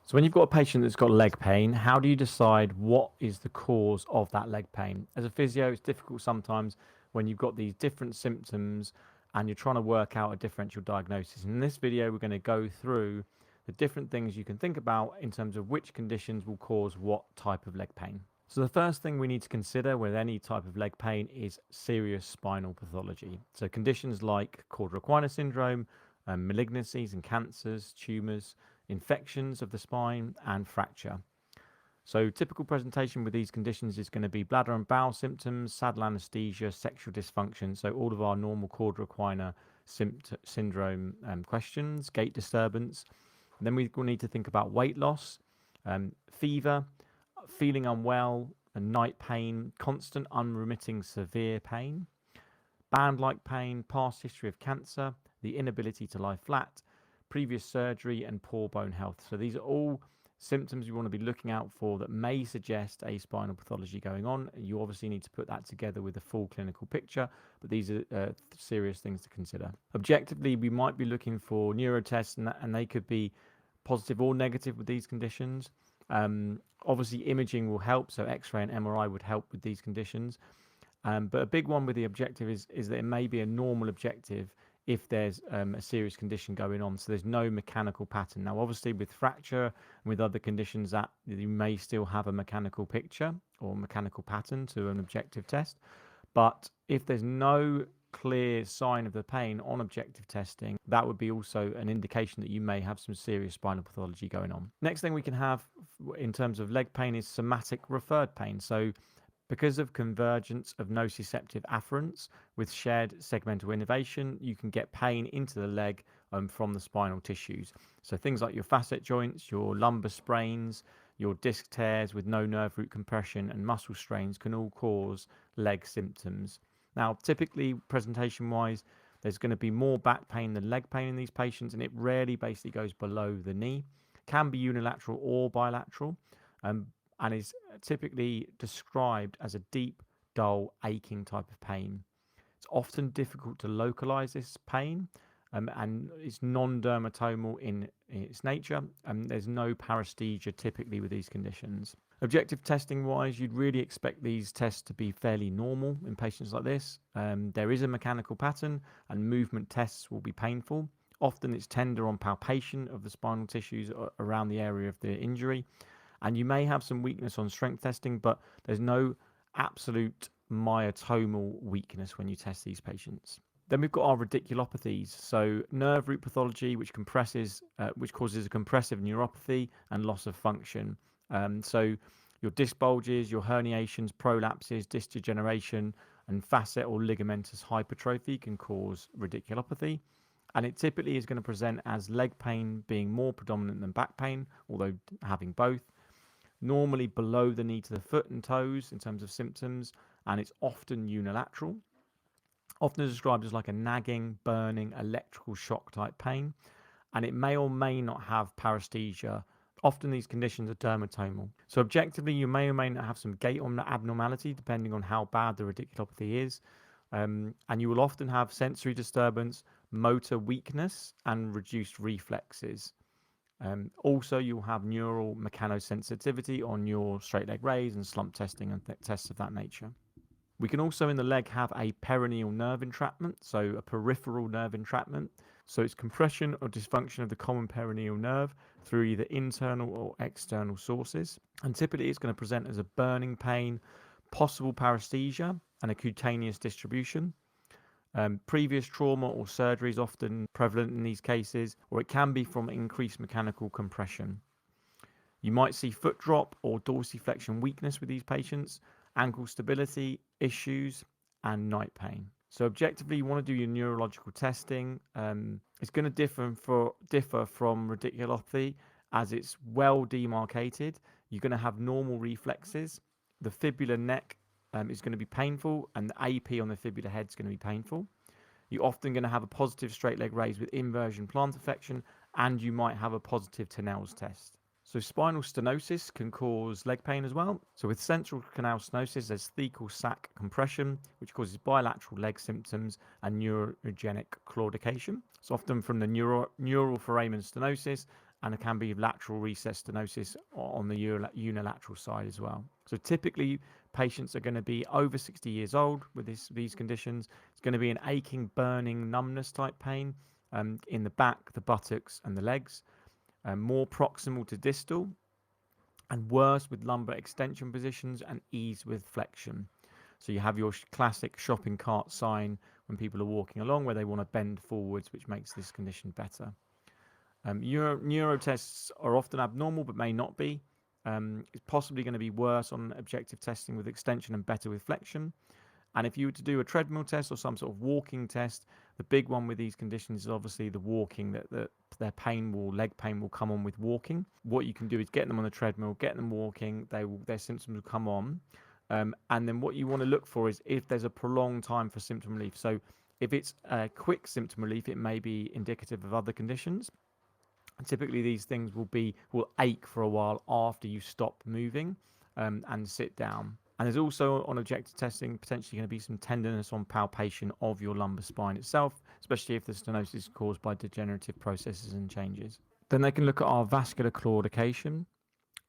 So when you've got a patient that's got leg pain, how do you decide what is the cause of that leg pain? As a physio, it's difficult sometimes when you've got these different symptoms and you're trying to work out a differential diagnosis. In this video, we're going to go through the different things you can think about in terms of which conditions will cause what type of leg pain. So the first thing we need to consider with any type of leg pain is serious spinal pathology. So conditions like cauda syndrome, malignancies and cancers, tumours, infections of the spine and fracture. So typical presentation with these conditions is going to be bladder and bowel symptoms, saddle anesthesia, sexual dysfunction. So all of our normal cauda equina syndrome questions, gait disturbance. And then we will need to think about weight loss, fever, feeling unwell, and night pain, constant unremitting severe pain, band-like pain, past history of cancer, the inability to lie flat, previous surgery, and poor bone health. So these are all symptoms you want to be looking out for that may suggest a spinal pathology going on. You obviously need to put that together with a full clinical picture, but these are serious things to consider. Objectively, we might be looking for neuro tests, and they could be positive or negative with these conditions. Obviously, imaging will help, so X-ray and MRI would help with these conditions. But a big one with the objective is that it may be a normal objective if there's a serious condition going on. So there's no mechanical pattern. Now, obviously, with fracture and with other conditions, that you may still have a mechanical picture or mechanical pattern to an objective test. But if there's no clear sign of the pain on objective testing, that would be also an indication that you may have some serious spinal pathology going on. Next thing we can have in terms of leg pain is somatic referred pain. So because of convergence of nociceptive afferents with shared segmental innervation, you can get pain into the leg from the spinal tissues. So things like your facet joints, your lumbar sprains, your disc tears with no nerve root compression and muscle strains can all cause leg symptoms. Now, typically, presentation-wise, there's going to be more back pain than leg pain in these patients, and it rarely basically goes below the knee. Can be unilateral or bilateral, and is typically described as a deep, dull, aching type of pain. It's often difficult to localize this pain, and it's non-dermatomal in its nature, and there's no paresthesia typically with these conditions. Objective testing wise, you'd really expect these tests to be fairly normal in patients like this. There is a mechanical pattern, and movement tests will be painful. Often it's tender on palpation of the spinal tissues around the area of the injury. And you may have some weakness on strength testing, but there's no absolute myotomal weakness when you test these patients. Then we've got our radiculopathies. So nerve root pathology, which causes a compressive neuropathy and loss of function. So your disc bulges, your herniations, prolapses, disc degeneration, and facet or ligamentous hypertrophy can cause radiculopathy. And it typically is going to present as leg pain being more predominant than back pain, although having both. Normally below the knee to the foot and toes in terms of symptoms, and it's often unilateral. Often described as like a nagging, burning, electrical shock type pain, and it may or may not have paresthesia. Often these conditions are dermatomal. So objectively, you may or may not have some gait abnormality depending on how bad the radiculopathy is, and you will often have sensory disturbance, motor weakness, and reduced reflexes. Also, you'll have neural mechanosensitivity on your straight leg raise and slump testing and tests of that nature. We can also in the leg have a peroneal nerve entrapment, so a peripheral nerve entrapment. So it's compression or dysfunction of the common peroneal nerve through either internal or external sources. And typically it's going to present as a burning pain, possible paresthesia, and a cutaneous distribution. Previous trauma or surgery is often prevalent in these cases, or it can be from increased mechanical compression. You might see foot drop or dorsiflexion weakness with these patients, ankle stability issues, and night pain. So objectively, you want to do your neurological testing. It's going to differ from radiculopathy as it's well demarcated. You're going to have normal reflexes. The fibular neck is going to be painful, and the AP on the fibular head is going to be painful. You're often going to have a positive straight leg raise with inversion plantarflexion, and you might have a positive Tenell's test. So spinal stenosis can cause leg pain as well. So with central canal stenosis, there's thecal sac compression, which causes bilateral leg symptoms and neurogenic claudication. It's often from the neural foramen stenosis and it can be lateral recessed stenosis on the unilateral side as well. So typically patients are going to be over 60 years old with these conditions. It's going to be an aching, burning, numbness type pain in the back, the buttocks and the legs, more proximal to distal, and worse with lumbar extension positions and ease with flexion. So you have your classic shopping cart sign when people are walking along where they want to bend forwards, which makes this condition better. Neuro tests are often abnormal but may not be. It's possibly going to be worse on objective testing with extension and better with flexion. And if you were to do a treadmill test or some sort of walking test, the big one with these conditions is obviously the walking, that their leg pain will come on with walking. What you can do is get them on the treadmill, get them walking, their symptoms will come on. And then what you want to look for is if there's a prolonged time for symptom relief. So if it's a quick symptom relief, it may be indicative of other conditions. And typically these things will ache for a while after you stop moving and sit down. And there's also on objective testing potentially going to be some tenderness on palpation of your lumbar spine itself, especially if the stenosis is caused by degenerative processes and changes. Then they can look at our vascular claudication.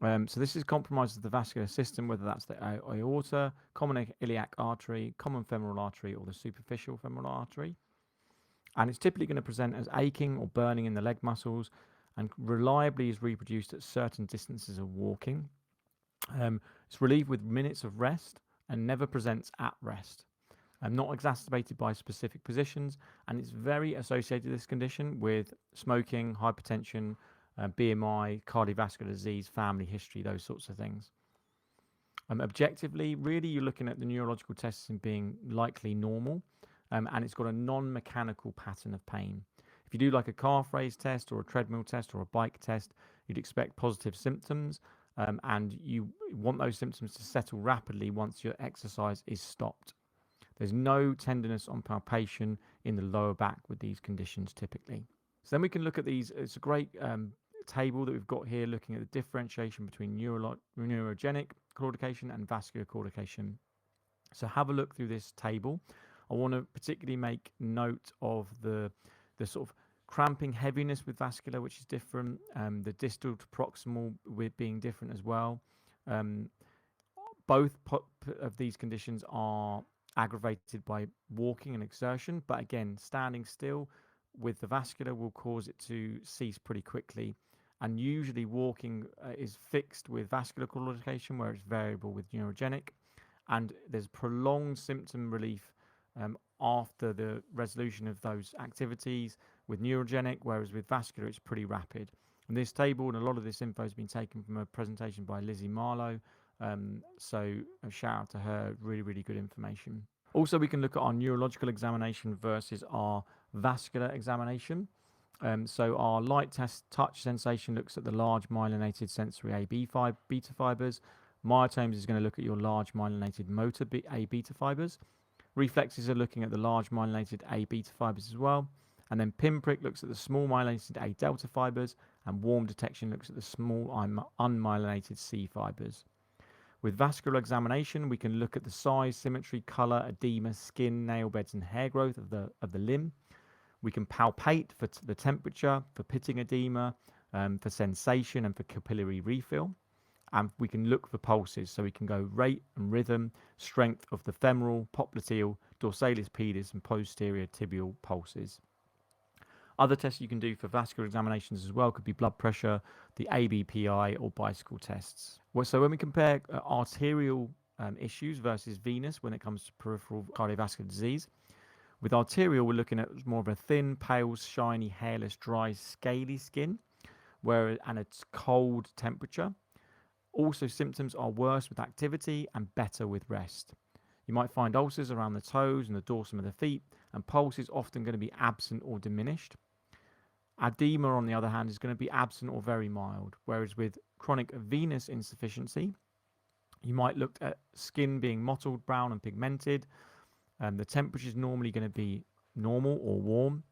So this is compromise of the vascular system, whether that's the aorta, common iliac artery, common femoral artery, or the superficial femoral artery. And it's typically going to present as aching or burning in the leg muscles and reliably is reproduced at certain distances of walking. It's relieved with minutes of rest and never presents at rest. Not exacerbated by specific positions, and it's very associated, this condition, with smoking, hypertension, BMI, cardiovascular disease, family history, those sorts of things. Objectively, really you're looking at the neurological tests and being likely normal, and it's got a non-mechanical pattern of pain. If you do like a calf raise test or a treadmill test or a bike test, you'd expect positive symptoms, and you want those symptoms to settle rapidly once your exercise is stopped. There's no tenderness on palpation in the lower back with these conditions typically. So then we can look at these. It's a great table that we've got here looking at the differentiation between neurogenic claudication and vascular claudication. So have a look through this table. I want to particularly make note of the sort of cramping heaviness with vascular, which is different, the distal to proximal with being different as well. Both of these conditions are aggravated by walking and exertion, but again, standing still with the vascular will cause it to cease pretty quickly. And usually walking is fixed with vascular claudication, where it's variable with neurogenic, and there's prolonged symptom relief after the resolution of those activities with neurogenic, whereas with vascular it's pretty rapid. And this table and a lot of this info has been taken from a presentation by Lizzie Marlowe, so a shout out to her, really good information. Also, we can look at our neurological examination versus our vascular examination. So our light test touch sensation looks at the large myelinated sensory A beta fibers. Myotomes is going to look at your large myelinated motor A beta fibers. Reflexes are looking at the large myelinated A beta fibers as well. And then pinprick looks at the small myelinated A delta fibers, and warm detection looks at the small unmyelinated C fibers. With vascular examination, we can look at the size, symmetry, color, edema, skin, nail beds, and hair growth of the limb. We can palpate for the temperature, for pitting edema, for sensation, and for capillary refill. And we can look for pulses, so we can go rate and rhythm, strength of the femoral, popliteal, dorsalis pedis, and posterior tibial pulses. Other tests you can do for vascular examinations as well could be blood pressure, the ABPI, or bicycle tests. So when we compare arterial issues versus venous when it comes to peripheral cardiovascular disease, with arterial we're looking at more of a thin, pale, shiny, hairless, dry, scaly skin, and it's cold temperature. Also, symptoms are worse with activity and better with rest. You might find ulcers around the toes and the dorsum of the feet, and pulse is often going to be absent or diminished. Edema, on the other hand, is going to be absent or very mild, whereas with chronic venous insufficiency, you might look at skin being mottled, brown, and pigmented. The temperature is normally going to be normal or warm.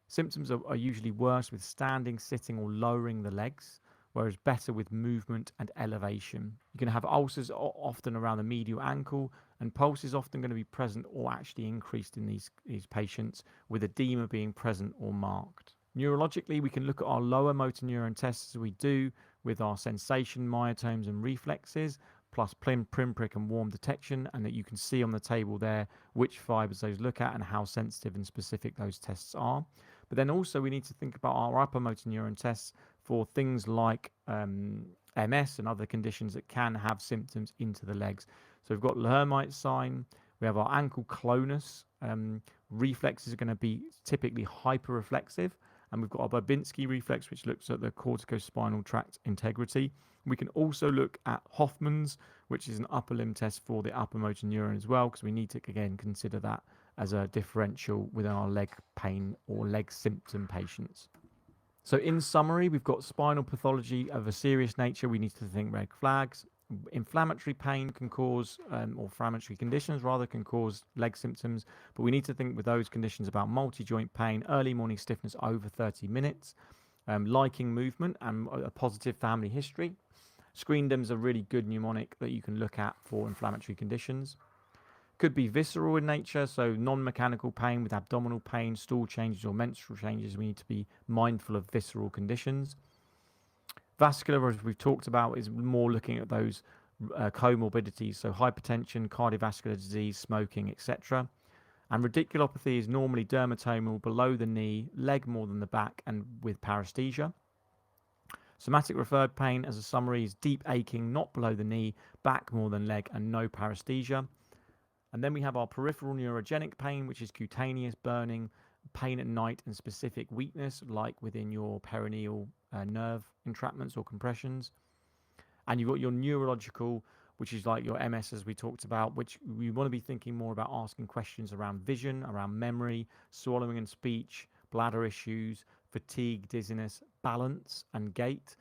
Symptoms are usually worse with standing, sitting, or lowering the legs, whereas better with movement and elevation. You're going to have ulcers often around the medial ankle, and pulse is often going to be present or actually increased in these patients, with edema being present or marked. Neurologically, we can look at our lower motor neuron tests as we do with our sensation, myotones, and reflexes, plus pinprick and warm detection, and that you can see on the table there which fibers those look at and how sensitive and specific those tests are. But then also we need to think about our upper motor neuron tests for things like MS and other conditions that can have symptoms into the legs. So we've got Hermite sign, we have our ankle clonus. Reflexes are going to be typically hyperreflexive, and we've got our Babinski reflex, which looks at the corticospinal tract integrity. We can also look at Hoffman's, which is an upper limb test for the upper motor neuron as well, because we need to again consider that as a differential within our leg pain or leg symptom patients. So in summary, we've got spinal pathology of a serious nature. We need to think red flags. Inflammatory pain can cause, or inflammatory conditions rather, can cause leg symptoms, but we need to think with those conditions about multi-joint pain, early morning stiffness over 30 minutes, liking movement, and a positive family history. Screendom's a really good mnemonic that you can look at for inflammatory conditions. Could be visceral in nature, so non-mechanical pain with abdominal pain, stool changes or menstrual changes. We need to be mindful of visceral conditions. Vascular, as we've talked about, is more looking at those comorbidities, so hypertension, cardiovascular disease, smoking, etc. And radiculopathy is normally dermatomal below the knee, leg more than the back, and with paresthesia. Somatic referred pain, as a summary, is deep aching, not below the knee, back more than leg, and no paresthesia. And then we have our peripheral neurogenic pain, which is cutaneous, burning, pain at night, and specific weakness, like within your peroneal nerve entrapments or compressions. And you've got your neurological, which is like your MS, as we talked about, which we want to be thinking more about asking questions around vision, around memory, swallowing and speech, bladder issues, fatigue, dizziness, balance, and gait.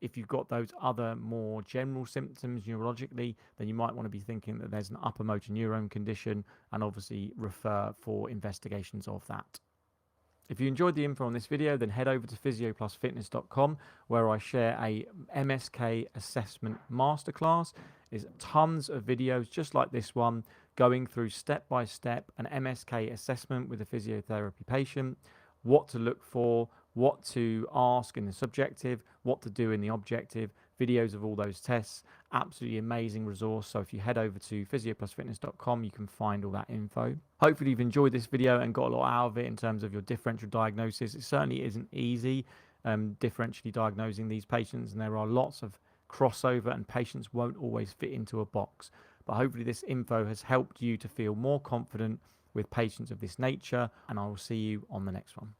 If you've got those other more general symptoms neurologically, then you might want to be thinking that there's an upper motor neuron condition, and obviously refer for investigations of that. If you enjoyed the info on this video, then head over to physioplusfitness.com, where I share a MSK assessment masterclass. There's tons of videos just like this one, going through step by step an MSK assessment with a physiotherapy patient, what to look for, what to ask in the subjective, what to do in the objective, videos of all those tests. Absolutely amazing resource. So if you head over to physioplusfitness.com, you can find all that info. Hopefully you've enjoyed this video and got a lot out of it in terms of your differential diagnosis. It certainly isn't easy differentially diagnosing these patients, and there are lots of crossover, and patients won't always fit into a box. But hopefully this info has helped you to feel more confident with patients of this nature, and I will see you on the next one.